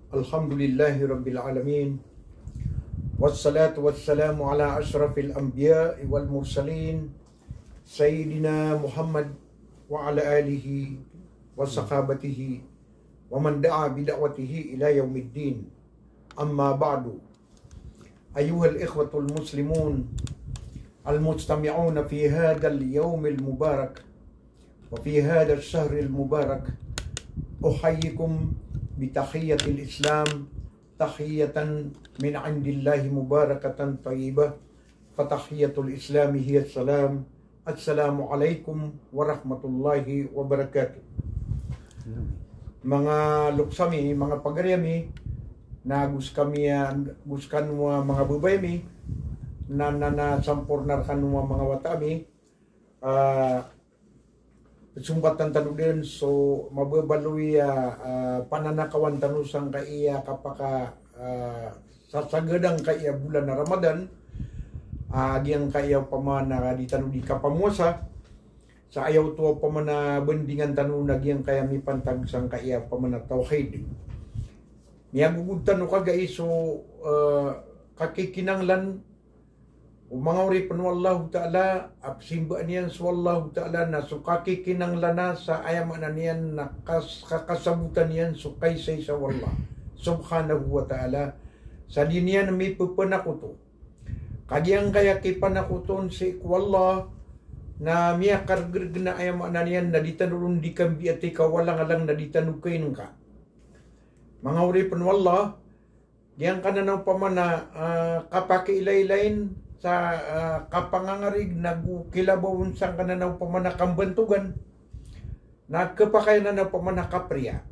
Alhamdulillahi Rabbil Alamin. Wassalatu wassalamu ala ashrafil anbiya wal mursalin Sayyidina Muhammad wa ala alihi wa sahabatihi wa man da'a bida'watihi ila yaumiddin. Amma ba'du. Ayuhal ikhwatul muslimun al-mustami'una fi hadal yawmil mubarak wa fi hadal shahril mubarak, uhayyikum bitahiyatil Islam tahiyatan min indillahi mubarakatan tayyibah, fatahiyatul Islami hiya salam. Assalamu alaikum warahmatullahi wabarakatuh. Mga luksami, mga pagaryami, na guskan mga babaymi, na sampurnar mga watami, sumbatan tanu din so mababaloy pananakawan tanu sang kaiya kapaka sasagadang kaiya bulan na Ramadan, agiyang kaiya pamana di tanu di kapamuasa sa ayaw tuwa pamana bendingan tanu nagyang kaya mi pantag sang kaiya pamana tauhid. Miyagugud tanu kagay so kakikinanglan umangawri panwallahu ta'ala absimba niyan swallahu ta'ala na sukaki kinang lana sa ayaman niyan na kakasabutan niyan sukay sa wallah subhanahu wa ta'ala sa diniyan may pupanakuto kagyang kaya kipanakuton si wallah na miya kargirg na ayaman niyan na ditanulun di kambi at ikawalang alang na ditanukain ka mangawri panwallah diyan ka na ng pamana kapakilay-lain sa kapangangarig nagukilabawon sang kananaw pamanakambantugan nagkapakay na pamanakapriya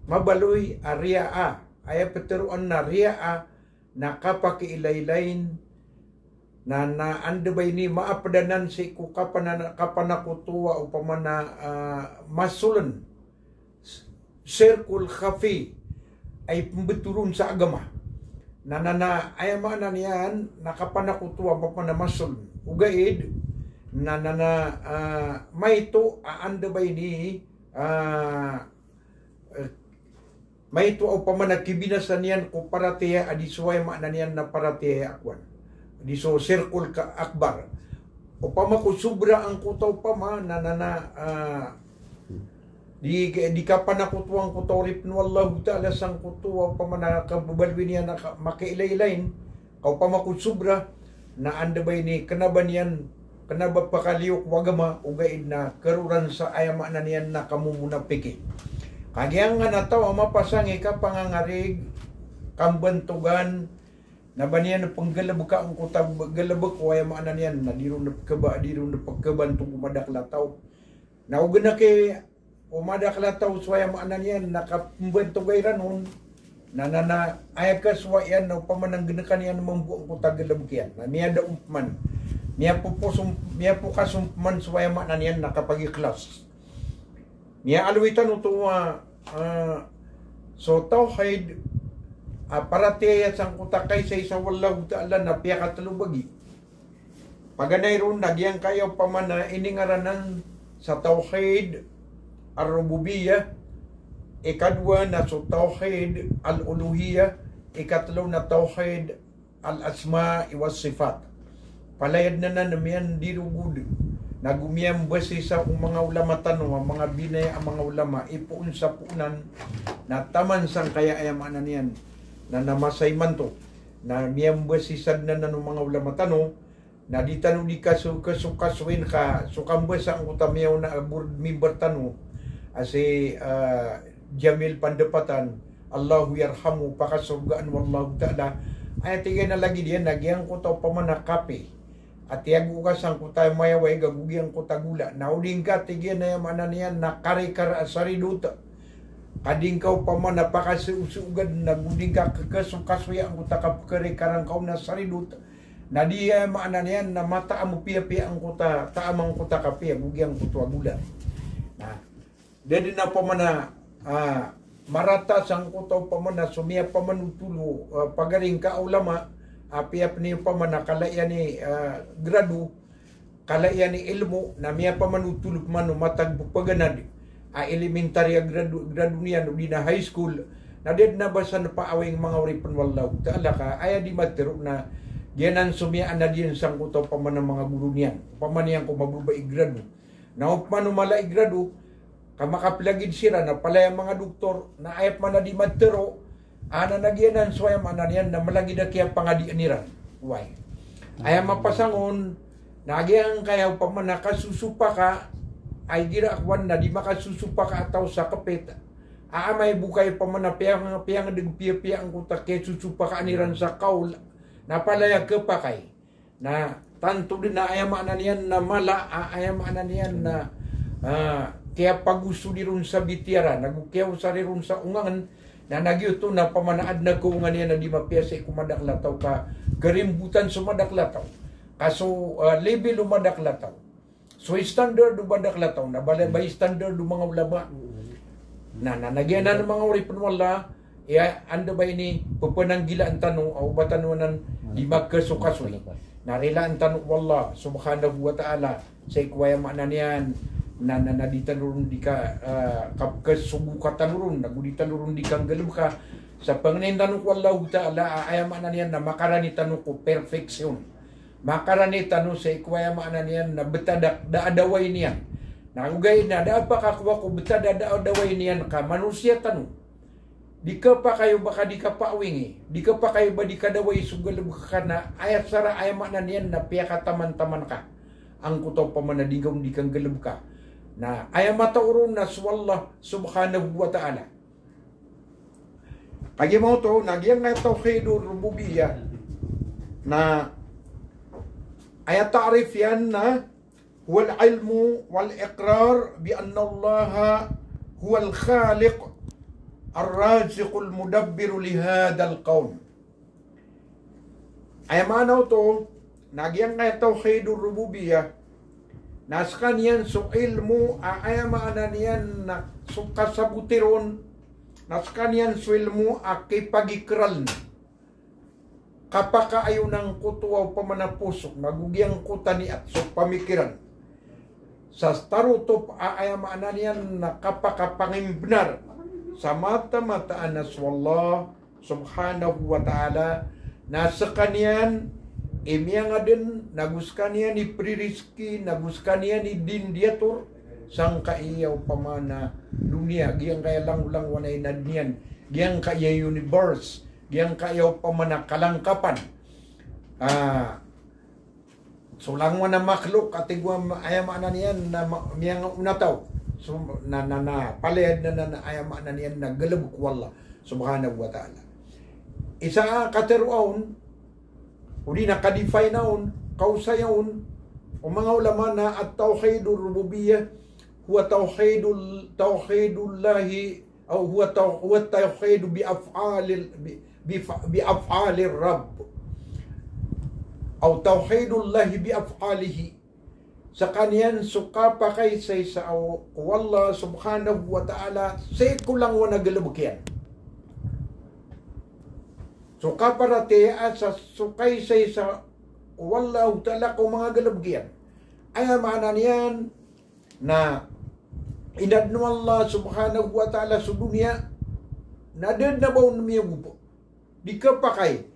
mabaloy ariya ay peteruan na riya nakapakiilaylain na andabay ni maapadanan si kapanakutuwa o pamana masulan circle khafi ay pembeturun sa agama ayamana niyan nakapanakutuwa papanamasol ugaid mayto aandabay ni mayto o pamanakibinasan niyan ko parateya adisuay maana niyan na parateya akwan diso circle ka akbar o pamakusubra ang kutaw pama di kapanakutuang kutorip wallahu ta'ala sang kutuwa pamanakababalwi niya na makailaylain kau pamakusubra na andabay ni kanaban yan kanaba pakaliyok wagama ugaid na karuran sa ayama na niyan na kamumunapiki kagyang nga nataw mapasangi ka pangangarig kambantugan na ba niyan panggalabag ka ang kutab galabag o ayama na niyan na diro na pagkabantong umadaklataw na uga na kay umadaklataw swaya maanan yan nakapembentugay ranon na ayakas wa yan na pamanang ginakan yan mambuang ko tagalabkian na miya da umpman miya po kasumpman swaya maanan yan nakapagiklas miya alwitan utuwa so tawhid paratiyat sang kutakay sa isa wallahu ta'ala na piya katalubagi paganay ron nagyang kayo pamana iningaranan sa tawhid ar-rububiyah, ikadwa na so tawhid al-uluhiyah, ikatlo na tawhid al-asma was sifat. Palayad na namiyan dirugud. Nagumiyang basi sa mga ulama tanong, mga binay ang mga ulama, ipuun sa punan, na taman sang kaya ayamanan niyan, na namasay man to, na miyang basi sad na ng mga ulama tanong, na di tanong di kasukaswin ka, sukambas ang utamiyaw na abur mimbar tanong, asi Jamil Pandapatan Allahu yarhamu pakasurgaan wallahu ta'ala ay tigay na lagi diyan nagyang ko taw pamanakapi at yagu ka sang kutay mayaway gagugyang ko tagula nauding ka tigay na yamanan niyan nakarikar asariduta kading kaw pamana pakasugad naguding ka kakasukaswaya ang kutakap karikarang kaw na sariduta na di maanan niyan na mata mo piya-piya ang kuta taamang kutakapi gugyang kutwagula na dede na pamana marata sang kutaw pamana sumiya pamanutulo pagaring ka ulama apiap ni pamana kalaya ni gradu kalaya ni ilmu na miya pamanutulog man matag paganad elementary gradu niya no di na high school nadid na basa na paawing mga uripon wallahu ta'ala ka, aya di matiro na diyanan sumiyaan na diyan sang kutaw paman ng mga guru niyan. Paman niyan kung mabuba igrado. Na upman umala igrado, kamakapilagid sila na pala yung mga doktor na ayap man na di matiro, ana nagyanan suwayam ana niyan na malagi na kaya pangadian nila. Why? Aya mapasangon, nagyang kaya paman nakasusupa ka, ay gira akwan na di makasusupa ka ataw sa kapit. May bukay paman na piyang digpiya-piya ang kuta kaya susupa ka aniran sa kaul. Napalaya ke pakay na tanto din na ayam ana niyan na mala ayam ana niyan na kaya pagusto di ron sa bitiara nagukyaw sa ron sa ungangan na nagyuto na pamanaad na kuungan niya na di mapiyasa kumadaklataw ka garimbutan sumadaklataw kaso level umadaklataw so standard umadaklataw na balay standard mga ulama na nagyan na ng mga uripon wala anda ba ini pupananggila ang tanong o batanunan di magkasukasoy narila ang tanong wallah subhanahu wa ta'ala sa ikwaya maanan yan na naditanurun di ka kapkasubukatan nurun naguditanurun di kang galum ka sa panganin tanong wallahu ta'ala ayam maanan yan na makarani tanong ko perfeksyon makarani tanong sa ikwaya maanan yan na betadak daadaway niyan nagugay na da pa kakwa ko betadak daadaway niyan ka manusia tanong di ka pa kayo baka di ka pa awingi di ka pa kayo ba di ka daway sugal ka na ayat sara ayam na niyan na piya ka taman-taman ka ang kutaw pa manadigaw di kang galab ka na ayam mataurun na swallah subhanahu wa ta'ala pagi mo to nagyang nga tawhidur rububiyya na ayat ta'rif yan na huwal ilmu wal iqrar bi anna allaha huwal khaliq Ar-Raziqul Mudabbiru lihadal qaum. Ay manaw to, nagyang nga tawhidur rububiyah, naskan yan so ilmu, maanan yan na so kasabutiron, naskan yan so ilmu, akipagikral na. Kapaka ayaw ng kutuwaw pamanapusok, nagugyang kutani at so pamikiran. Sa starutop, maanan yan na kapakapangimbenar, sa mata-mataan na swallah subhanahu wa ta'ala nasa kanyan imya nga din nagus kanyan ni pririski nagus kanyan ni dindiatur sang kaiyaw pamana dunia giyang kaya lang wanay na niyan giyang kaya universe giyang kayaw pamana kalangkapan so lang na makhluk atigwa ayama na niyan na miyang unataw so na palayad na ayama na niyan na galab ko Allah subhanahu wa ta'ala isa kateruaon uli na kadify naon kausayaon o mga ulama na at tawhidur rububiyyah huwa tawhidullahi o huwa tawhidu bi af'alir rabb o tawhidullahi bi af'alihi sa kanyan suka pa kay say sa Allah subhanahu wa ta'ala say kulang wa nagalabukyan suka parate at sa sukay say sa Allah ta'ala ko mga galabukyan ay maanan yan na inadno Allah subhanahu wa ta'ala sa dunia nadad na ba umiyagupo di ka pa kay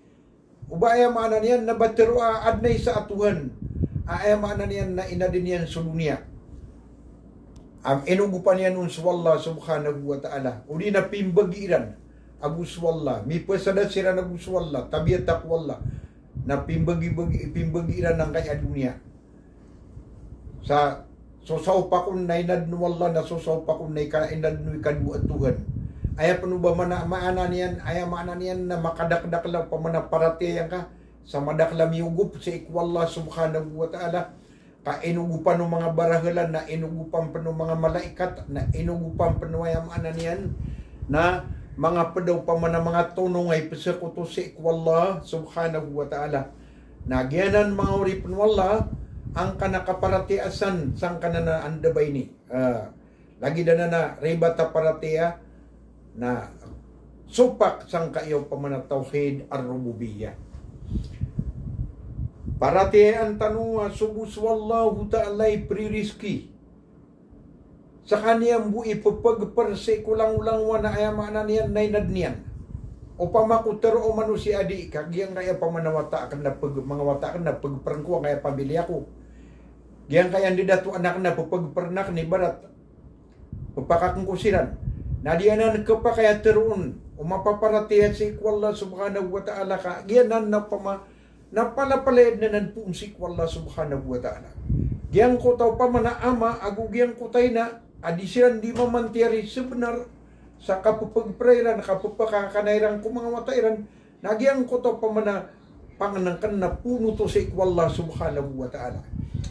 ubaya maanan yan na batero adnay sa atuhan ayamanan yan na inadin yan sa dunia. Ang inugupan yan nun sa Allah subhanahu wa ta'ala. Uli na pimbagiran agus wallah. Mi pasada sila na agus wallah. Tabiatak wallah. Na pimbagiran ng kaya dunia. Sa sosaw pa kung na inadno wallah na sosaw pa kung na inadno ikadwa at Tuhan. Aya pa ba maanan yan, ayamanan yan na makadakdak lang pa manaparatiyan ka sa madaklam yugup sa ikwallah subhanahu wa ta'ala ka inugupan ng mga barahalan na inugupan pa ng mga malaikat na inugupan pa ng ayamanan yan na mga padaw pa man mga tunong ay pasakuto sa ikwallah subhanahu wa ta'ala nagyanan mga uripon wallah ang kanakaparatiasan sang kanana andabay ni lagi na ribata paratia na supak sang kayo pamanat tawhid ar-rububiyyah parati ang tanong subus wallahu ta'ala pririski sa kaniyang bui pagperse kulang-ulang wana ayamanan niyan nainad niyan. O pamakutero o manusia adi kagiyang kaya pamanawata akan na mga wata akan na pagperangko kaya pamilya ko. Giyang kaya di dato anak na pagpernak ni barat papakakang kusiran. Na diyanan ka pa kaya teruon o mapaparatihan si Allah subhanahu wa ta'ala ka. Giyanan na napalapalaid na nanpuun si Allah subhanahu wa ta'ala. Giyang ko tao pa ama agu giyang ko tayo na adisiran di mamantiyari sebenar sa kapupagprairan, kapupakakanairan ko mga watairan, nagyang ko to pamana panganangkan na puno to sa ikwallah subhanahu wa ta'ala.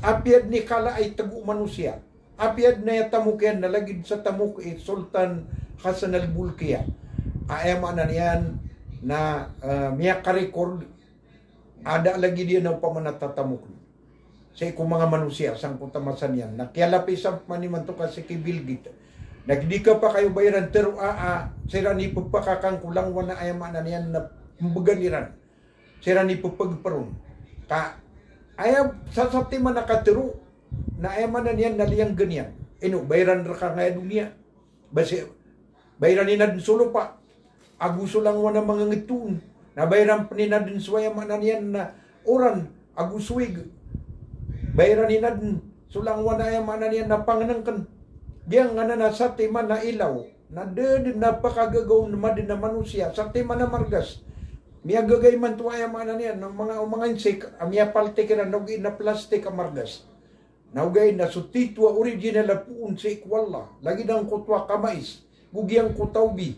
Apiad ni kala ay tagu manusia. Apiad na yatamukyan na lagid sa tamuk Sultan Hasan al-Bulkiya. Ayama na niyan na miyak ka-record, ada lagi dia na pamanatatamuk. Sa ikong mga manusia, sang kutamasan yan. Nakialapisang maniman to kasi kibilgit. Nagdi ka pa kayo bayaran, pero sira ni pagpakakang kulang wana ayama na niyan na mbaganiran. Sira ni pagpagparon. Ayaw, sasapti man nakatiro, na ayama na niyan naliyang ganyan. Bayaran ka ngaya dunia. Basi, bayaran ni na din solo pa. Aguso lang wana mga ngitun. Na bayaran pa ni na din suwayama na niyan na oran, aguswig. Bayaran ni nadin sulang wanaya mana niya napanganangkan. Diyan nga na sa timan na ilaw. Na dedin napakagagaw na madin na manusia. Sa timan na margas. Miya gagay man tuwaya mana niya. Ng mga insik. Miya paltik na nagay na plastik ang margas. Naugay na sutitwa original na puun sa ikwala. Lagi ng kutwa kamais. Gugyang kutawbi.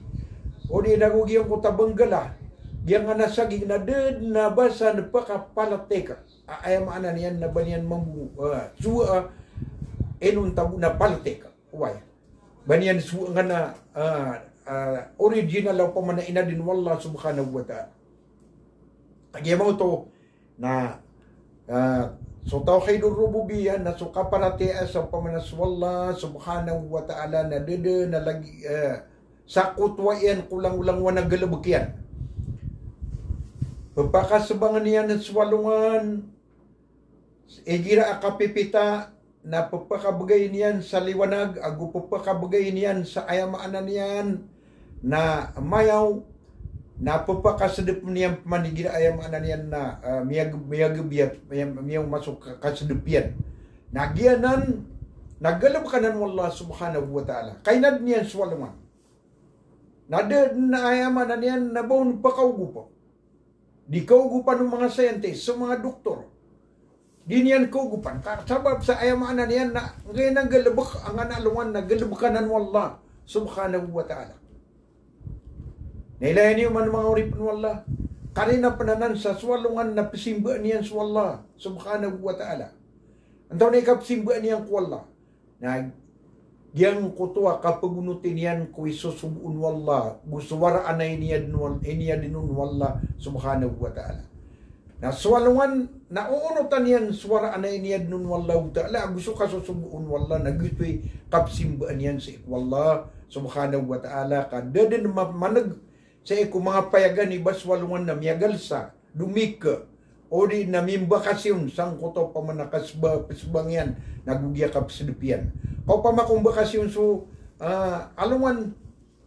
O di na gugyang kutabanggala. Diyan nga nasaging na dedin na basa na pakapalatek. Ayam ana niyan na banian mambu suwa enun tabu na politik why banian suwa nga na original lang pamana ina din wallah subhanahu wa ta'ala kaya mo to na so tauhidur rububiyyah na so kaparati sa pamanas wallah subhanahu wa ta'ala na dede na lagi sakut wa yan kulang-ulang wa nagalabukyan pagpakasabangan niyan at swalungan igira akapipita na pagpakabagay niyan sa liwanag, agu pagpakabagay niyan sa ayamaan niyan na mayaw, na pagpakasadip niyan manigira ayamaan niyan na miyagabiyat, miyaw masuk kasadipyan. Nagyanan, nagalab kanan wallah subhanahu wa ta'ala. Kainad niyan swalungan. Nadad na ayamaan niyan na baon pakaugupo. Di kaugupan ng mga scientist, sa mga doktor. Di niyan kaugupan. Sabab sa ayamaan niyan na ngayon ang galabak, ang analungan na galabukanan wallah subhanahu wa ta'ala. Nailayan niyo man mga urip wallah. Karina pananan sa swalungan na pisimba niyan sa wallah subhanahu wa ta'ala. Antaw na ikapisimba niyan ko wallah. Na giyang kutuwa kapagunutin niyan ko isusubun wallah. Guswara anay niya dinun wallah subhanahu wa ta'ala. Na swalungan na uunutan yan swara anay niya dinun wallah ta'ala. Gusto ka susubuun wallah. Nagito'y kapsimbaan yan sa ikwallah subhanahu wa ta'ala. Kadadin manag sa iku mga payagan ni baswalungan na miyagalsa. Dumika. O di namimbakasyon sang kuto pa manakasba pisbangyan nagugya kapsidupian. Kau pa makumbakasyon so alungan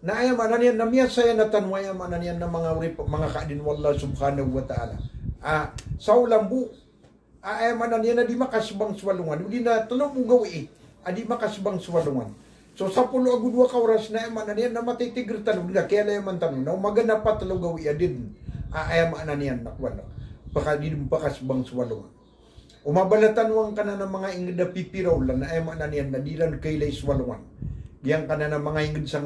na ayam ananian na miyasaya na tanwayam ananian na mga urip mga kaadin wallah subhanahu wa ta'ala. Sa ulambu ayam ananian na di makasbang swalungan. Hindi na tulong mo gawi di makasbang swalungan. So sa pulo agu 2 ka oras na ayam ananian na matitigritan. Hindi na kaya layaman tanong na magana pa tulong gawi adin ayam ananian nakwala. Baka di makasbang swalungan. Umabalatan wang ka na ng mga ingid na pipiraw lang na ayam ananian na dilan kailay swalungan. Diyan ka na ng mga ingid sa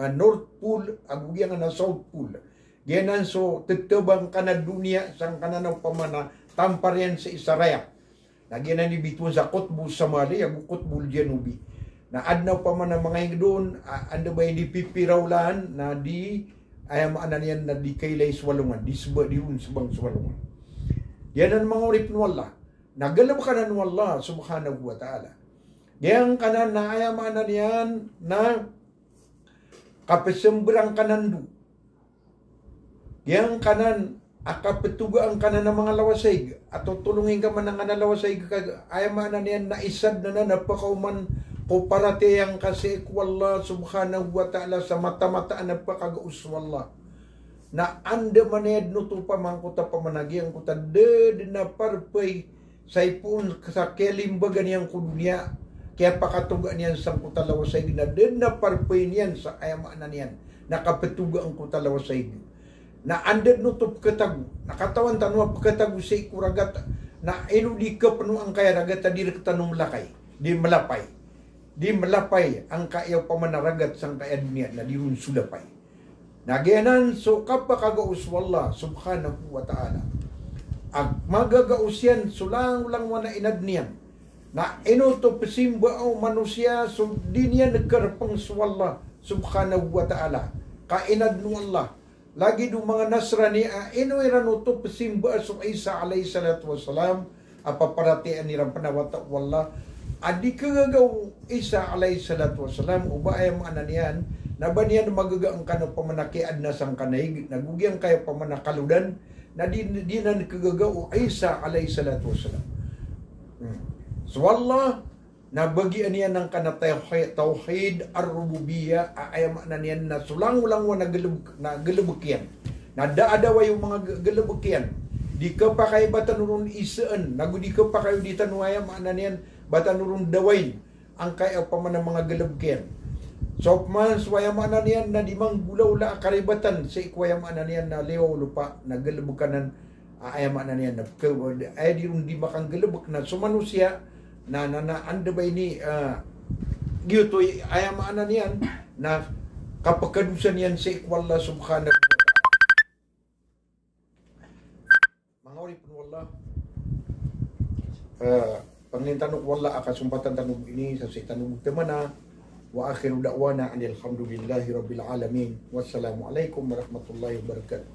North Pole, agugyan ka na South Pole. Diyan so tetebang ka na dunia sang ka na ng pamana tamparian sa Israel. Nagyan na ni bituan sa Kutbul Samali, agu Kutbul Janubi. Na adnaw pa man ang mga ingid doon, ando ba hindi pipiraw lan na di ayam ananian na di kailay swalungan, di subang swalungan. Yan ang mga urip wallah. Nagalab ka na wallah subhanahu wa ta'ala. Diyan ka na ayaman na niyan na kapisembrang kanandu. Diyan ka na akapetugaan ka na ng mga lawasig. At tutulungin ka man ng lawasig. Ayaman na niyan na isad na napakauman ko parate yang kasi ku Allah subhanahu wa ta'ala sa mata-mata na pagkagaus wallah na anda manayad no to pamangkuta pamanagi ang kuta de na parpay sa ipon sa kelimbagan niyang kudunya kaya pakatuga niyan sa kutalawasay na de na parpay niyan sa ayamaan niyan nakapetuga ang kutalawasay na anda no to pagkatago nakatawan tanwa pagkatago sa ikuragat na inudi ka penuh ang kaya ragat tadi tanong lakay di malapay ang kaya pamanaragat sang kaya dunia na diun sulapay nagyanan so kapakagaus wallah subhanahu wa ta'ala ag magagaus yan sulang lang wana inad niyan na inuto pesimba o manusia so di niya nagkarapang swallah subhanahu wa ta'ala kainad nu Allah lagi do mga Nasrani inoiran uto pesimba so Isa alayhi salatu wassalam apaparatian nilang panawata wallah adi kagagaw Isa alayhi salatu wassalam uba ay mga niyan na ba niyan magagaang kano pamanakiad na sang kanayig nagugyang kayo pamanakaludan na di na kagagaw Isa alayhi salatu wassalam so wallah nabagian niya ng tauhid ar-rububiyya ayam na niyan na sulang-ulang wa nagalubukyan nadaadawa yung mga galubukyan di ka pa kayo batanurun isaan nagudi ka pa kayo di tanwaya na niyan batanurun dawain ang kaya pa man ng mga galubukyan so man swaya na niyan na di mang gulaw la karibatan sa ikwaya na niyan na lewa lupa nagalubukanan ayam na niyan na ay di makang galubuk na sumanusya na anda ba ini giyutoy ayam ana niyan na kapagkadusan yan sa ikwallah subhanahu wa ta'ala mga ulipun wallah pangintanong wallah akasumpatan tanong ini sa tanong temana wa akhiru da'wana alhamdulillahi rabbil alamin wassalamu alaikum warahmatullahi wabarakatuh.